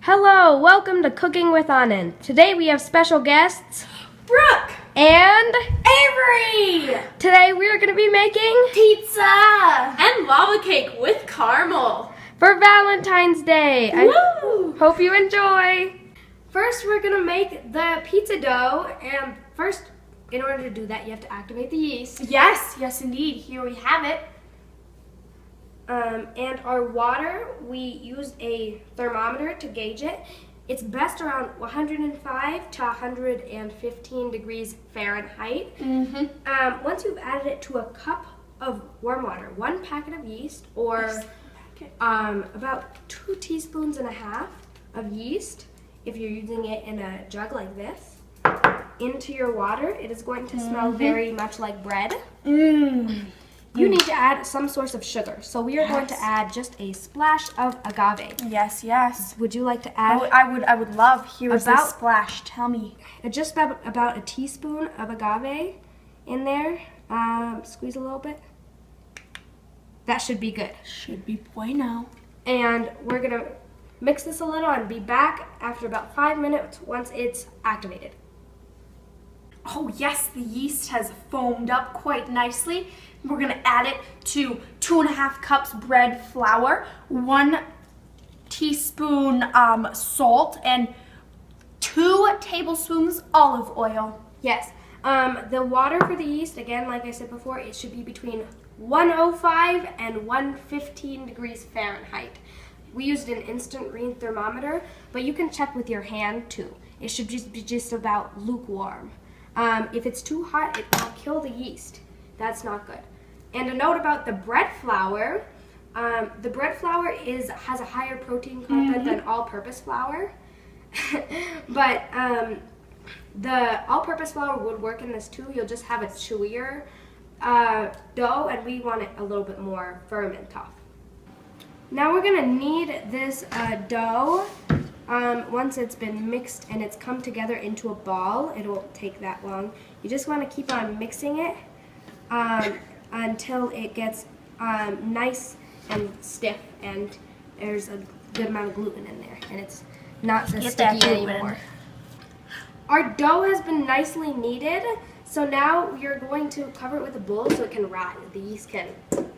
Hello, welcome to Cooking with Anand. Today we have special guests, Brook and Avery. Today we are going to be making Pizza and lava cake with caramel for Valentine's Day. Woo! I hope you enjoy. First we're going to make the pizza dough, and first in order to do that you have to activate the yeast. Yes indeed. Here we have it. And our water, we used a thermometer to gauge it. It's best around 105 to 115 degrees Fahrenheit. Once you've added it to a cup of warm water, 1 packet of yeast, or about 2 teaspoons and a half of yeast, if you're using it in a jug like this, into your water, it is going to smell very much like bread. You need to add some source of sugar. So we are going to add just a splash of agave. Yes. Would you like to add? I would love. Here is the splash. Tell me. Just about a teaspoon of agave in there. Squeeze a little bit. That should be good. Should be bueno. And we're gonna mix this a little and be back after about 5 minutes once it's activated. Oh yes, the yeast has foamed up quite nicely. We're gonna add it to 2.5 cups bread flour, 1 teaspoon salt, and 2 tablespoons olive oil. Yes. The water for the yeast, again, like I said before, it should be between 105 and 115 degrees Fahrenheit. We used an instant read thermometer, but you can check with your hand too. It should just be about lukewarm. If it's too hot, it will kill the yeast. That's not good. And a note about the bread flour. The bread flour has a higher protein content than all-purpose flour. But the all-purpose flour would work in this too. You'll just have a chewier dough, and we want it a little bit more firm and tough. Now we're going to knead this dough. Once it's been mixed and it's come together into a ball, it won't take that long. You just want to keep on mixing it until it gets nice and stiff, and there's a good amount of gluten in there, and it's not so sticky anymore. Our dough has been nicely kneaded, so now you're going to cover it with a bowl so it can rise. The yeast can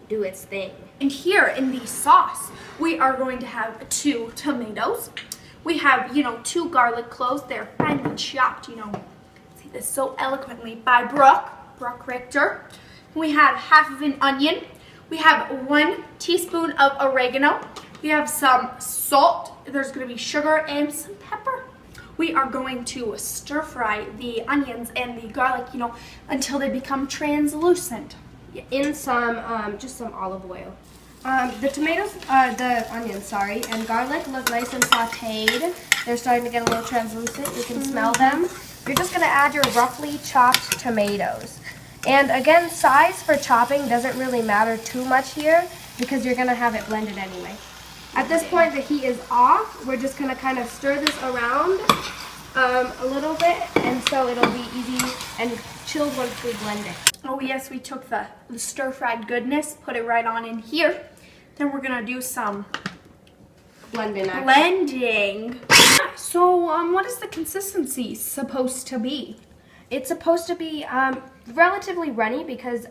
do its thing. And here in the sauce, we are going to have 2 tomatoes. We have, 2 garlic cloves. They're finely chopped, say this so eloquently, by Brook Richter. We have half of an onion. We have 1 teaspoon of oregano. We have some salt. There's going to be sugar and some pepper. We are going to stir fry the onions and the garlic, until they become translucent. In just some olive oil. The tomatoes, the onions, and garlic look nice and sauteed. They're starting to get a little translucent. You can smell them. You're just going to add your roughly chopped tomatoes. And again, size for chopping doesn't really matter too much here because you're going to have it blended anyway. At this point, the heat is off. We're just going to kind of stir this around a little bit, and so it'll be easy and chilled once we blend it. Oh yes, we took the stir-fried goodness, put it right on in here. Then we're gonna do some blending. So, what is the consistency supposed to be? It's supposed to be relatively runny because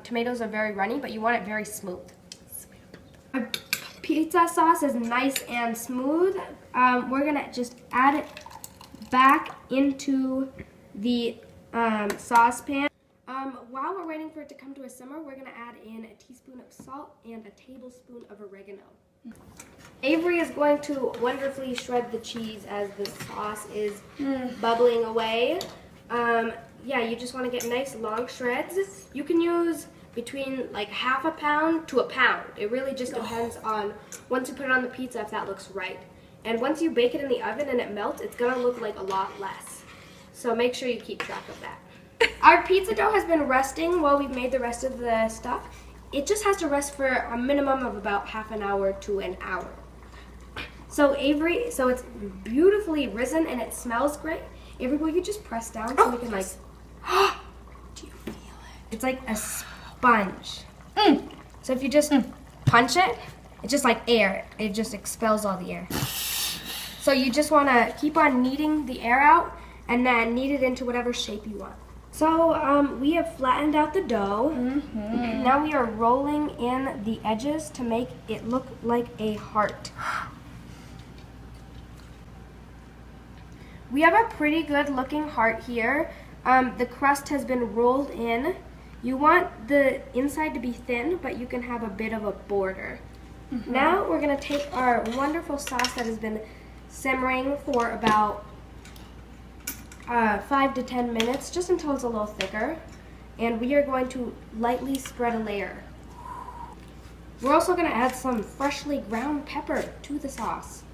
tomatoes are very runny, but you want it very smooth. Our pizza sauce is nice and smooth. We're gonna just add it back into the saucepan. While we're waiting for it to come to a simmer, we're going to add in a teaspoon of salt and a tablespoon of oregano. Avery is going to wonderfully shred the cheese as the sauce is bubbling away. You just want to get nice long shreds. You can use between like half a pound to a pound. It really just depends on once you put it on the pizza if that looks right. And once you bake it in the oven and it melts, it's going to look like a lot less. So make sure you keep track of that. Our pizza dough has been resting while we've made the rest of the stuff. It just has to rest for a minimum of about half an hour to an hour. So it's beautifully risen and it smells great. Avery, will you just press down so we can do you feel it? It's like a sponge. So if you just punch it, it's just like air. It just expels all the air. So you just want to keep on kneading the air out and then knead it into whatever shape you want. So we have flattened out the dough. Now we are rolling in the edges to make it look like a heart. We have a pretty good looking heart here. The crust has been rolled in. You want the inside to be thin, but you can have a bit of a border. Now we're going to take our wonderful sauce that has been simmering for about 5 to 10 minutes, just until it's a little thicker. And we are going to lightly spread a layer. We're also going to add some freshly ground pepper to the sauce.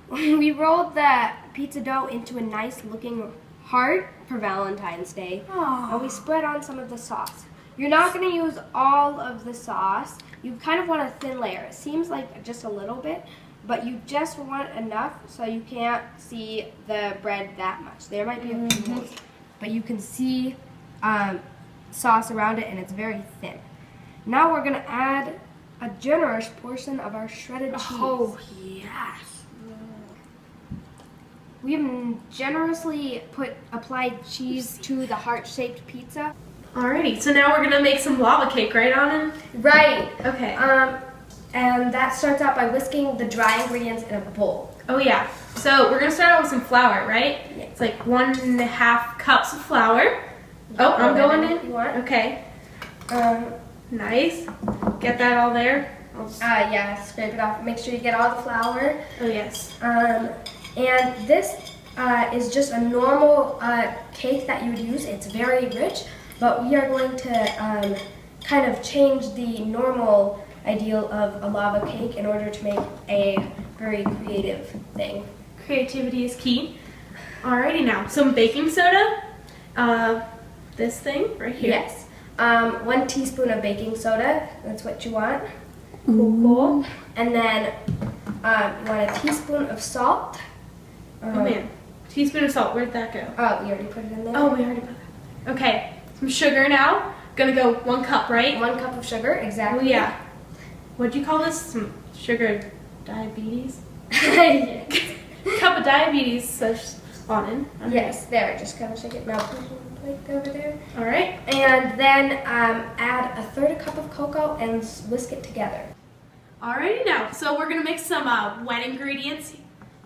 We rolled the pizza dough into a nice looking heart for Valentine's Day. And we spread on some of the sauce. You're not going to use all of the sauce. You kind of want a thin layer. It seems like just a little bit, but you just want enough so you can't see the bread that much. There might be a few holes, but you can see sauce around it, and it's very thin. Now we're going to add a generous portion of our shredded cheese. Oh, yes. We have generously applied cheese to the heart-shaped pizza. Alrighty, so now we're gonna make some lava cake, right, Anand? Right. Okay. And that starts out by whisking the dry ingredients in a bowl. Oh yeah. So we're gonna start out with some flour, right? Yeah. It's like 1.5 cups of flour. Oh, I'm going in. You want? Okay. Nice. Get that all there. Yeah, scrape it off. Make sure you get all the flour. Oh yes. And this is just a normal cake that you would use. It's very rich, but we are going to kind of change the normal ideal of a lava cake in order to make a very creative thing. Creativity is key. Alrighty now, some baking soda. This thing right here. Yes. 1 teaspoon of baking soda. That's what you want. Cool. And then you want a teaspoon of salt. Oh man. Teaspoon of salt. Where'd that go? Oh, we already put it in there. Oh, we already put that. Okay. Some sugar now. Gonna go 1 cup, right? 1 cup of sugar, exactly. Oh yeah. What'd you call this? Some sugar diabetes? Yes. Cup of diabetes, says Anand. Yes, there. Just kind of shake it now. Like over there. All right. And then add 1/3 cup of cocoa and whisk it together. Alrighty now. So we're gonna make some wet ingredients.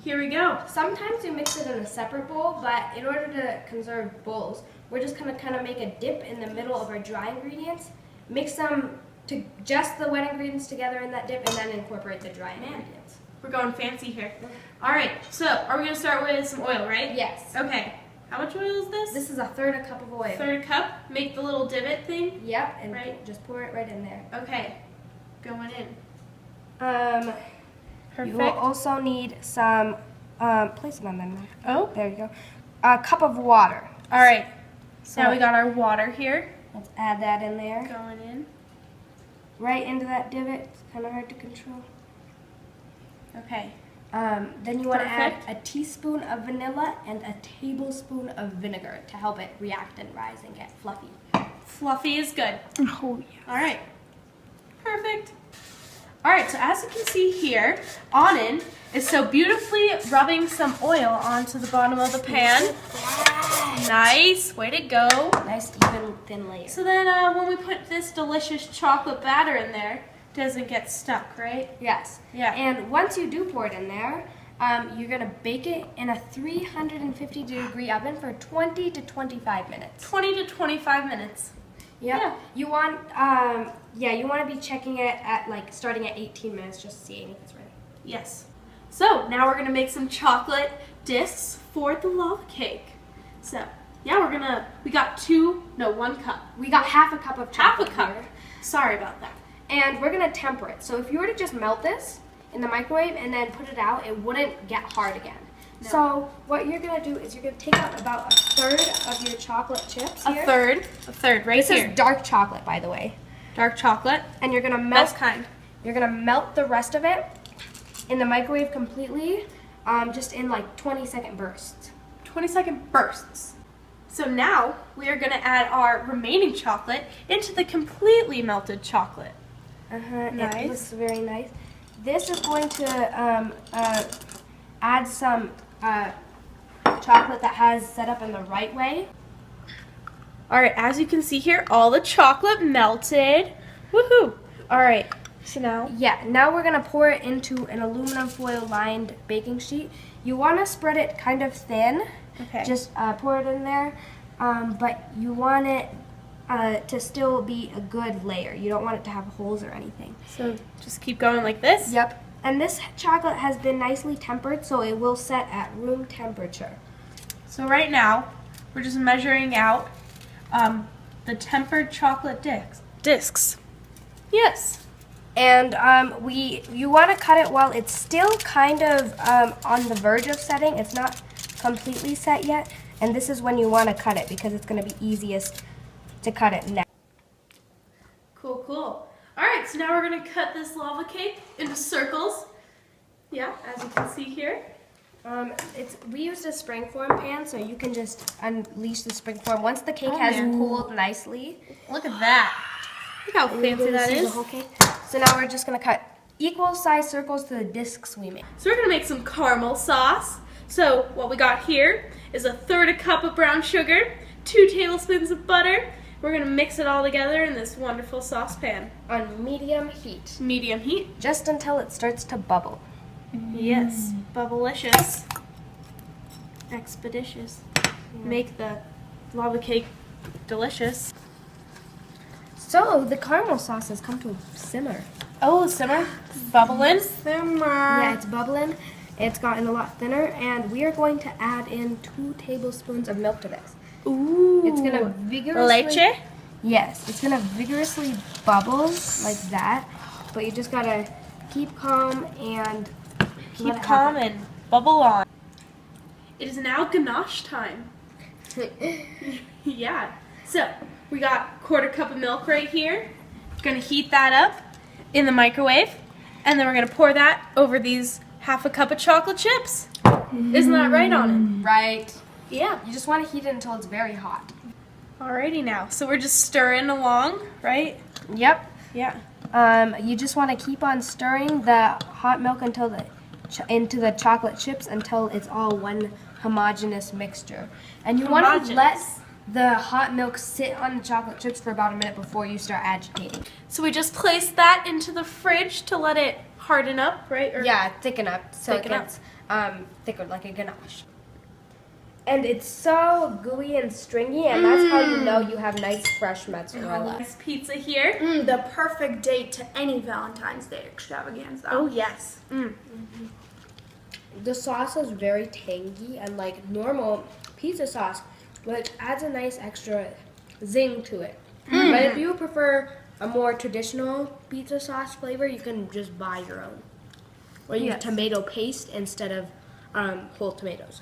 Here we go. Sometimes you mix it in a separate bowl, but in order to conserve bowls, we're just gonna kind of make a dip in the middle of our dry ingredients, mix them to just the wet ingredients together in that dip, and then incorporate the dry ingredients. We're going fancy here. All right. So are we gonna start with some oil, right? Yes. Okay. How much oil is this? This is 1/3 cup of oil. 1/3 cup. Make the little divot thing. Yep, and Right. just pour it right in there. Okay. Going in. You will also need some, place it on there. Oh. There you go. A cup of water. All right. So Now we got our water here. let's add that in there. Going in. Right into that divot. It's kind of hard to control. Okay. Then you want to add Perfect. a teaspoon of vanilla and a tablespoon of vinegar to help it react and rise and get fluffy. Fluffy is good. Oh, yeah. All right. Perfect. All right, so as you can see here, Anand is so beautifully rubbing some oil onto the bottom of the pan. Nice, way to go. Nice, even, thin layer. So then when we put this delicious chocolate batter in there, it doesn't get stuck, right? Yes. Yeah. And once you do pour it in there, you're going to bake it in a 350-degree oven for 20 to 25 minutes. 20 to 25 minutes. Yep. Yeah. You want, you want to be checking it at starting at 18 minutes, just seeing if it's ready. Yes. So now we're gonna make some chocolate discs for the lava cake. So yeah, we got 1 cup. We got half a cup of Half a chocolate cup. here. Sorry about that. And we're gonna temper it. So if you were to just melt this in the microwave and then put it out, it wouldn't get hard again. No. So what you're gonna do is you're gonna take out about 1/3 of your chocolate chips here. A third right This here. is dark chocolate, by the way. Dark chocolate. And you're gonna melt. Best kind. You're gonna melt the rest of it in the microwave completely, just in 20-second bursts. 20-second bursts. So now we are gonna add our remaining chocolate into the completely melted chocolate. It Nice. looks very nice. This is going to add some chocolate that has set up in the right way. All right, as you can see here, all the chocolate melted. Woohoo! All right, so now? Yeah, now we're gonna pour it into an aluminum foil lined baking sheet. You wanna spread it kind of thin. Okay. Just pour it in there, but you want it to still be a good layer. You don't want it to have holes or anything. So just keep going like this? Yep. And this chocolate has been nicely tempered, so it will set at room temperature. So right now, we're just measuring out the tempered chocolate discs. Yes. And you want to cut it while it's still kind of on the verge of setting. It's not completely set yet. And this is when you want to cut it because it's going to be easiest to cut it next. Cool, cool. All right, so now we're gonna cut this lava cake into circles. Yeah, as you can see here. We used a springform pan, so you can just unleash the springform once the cake has cooled nicely. Look at that. Look how fancy that See the is. whole cake? So now we're just gonna cut equal size circles to the discs we made. So we're gonna make some caramel sauce. So what we got here is 1/3 cup of brown sugar, 2 tablespoons of butter. We're gonna mix it all together in this wonderful saucepan. On medium heat. Medium heat. Just until it starts to bubble. Yes, bubblicious. Expeditious. Make the lava cake delicious. So the caramel sauce has come to a simmer. Oh, simmer, bubbling. Yeah, it's bubbling. It's gotten a lot thinner, and we are going to add in 2 tablespoons of milk to this. Ooh. It's gonna vigorously. Leche? Yes, it's gonna vigorously bubble like that, but you just gotta keep calm and Keep calm and bubble on. It is now ganache time. Yeah. So we got 1/4 cup of milk right here. Gonna heat that up in the microwave, and then we're gonna pour that over these 1/2 cup of chocolate chips. Isn't that right, Anand? Right. Yeah. You just want to heat it until it's very hot. Alrighty now. So we're just stirring along, right? Yep. Yeah. You just want to keep on stirring the hot milk until into the chocolate chips until it's all one homogeneous mixture. And you want to let the hot milk sit on the chocolate chips for about a minute before you start agitating. So we just place that into the fridge to let it harden up, right? Or Yeah, thicken up so Thicken it up. gets thicker like a ganache. And it's so gooey and stringy, and that's how you know you have nice fresh mozzarella. Nice pizza here. The perfect date to any Valentine's Day extravaganza. Oh yes. The sauce is very tangy and like normal pizza sauce, but it adds a nice extra zing to it. But if you prefer a more traditional pizza sauce flavor, you can just buy your own. Or use tomato paste instead of whole tomatoes.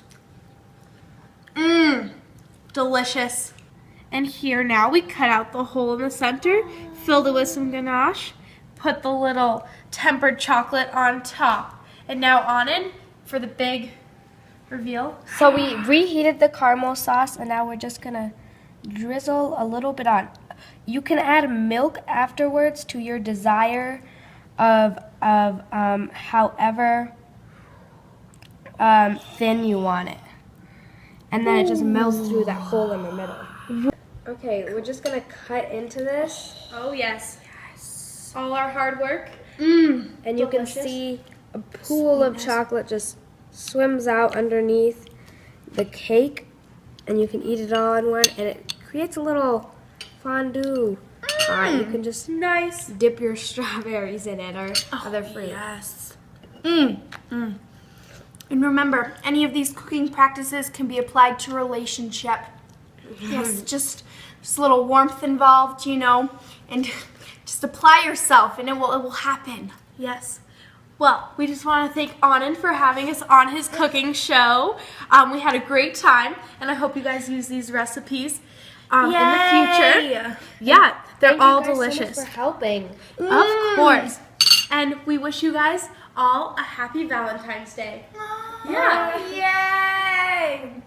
Delicious. And here now we cut out the hole in the center, filled it with some ganache, put the little tempered chocolate on top. And now Anand, for the big reveal. So we reheated the caramel sauce, and now we're just gonna drizzle a little bit on. You can add milk afterwards to your desire of however thin you want it. And then it just melts through that hole in the middle. Okay, we're just gonna cut into this. Oh yes. Yes. All our hard work. And you can Delicious. see a pool of chocolate just swims out underneath the cake, and you can eat it all in one, and it creates a little fondue. You can just Nice. dip your strawberries in it or other fruit. Yes. And remember, any of these cooking practices can be applied to relationship. Yes, just a little warmth involved, you know, and just apply yourself and it will happen. Yes. Well, we just want to thank Anand for having us on his cooking show. We had a great time, and I hope you guys use these recipes in the future. Yeah, they're Thank all you guys delicious. so much for helping. Of course. And we wish you guys all a happy Valentine's Day. Yeah. Yay!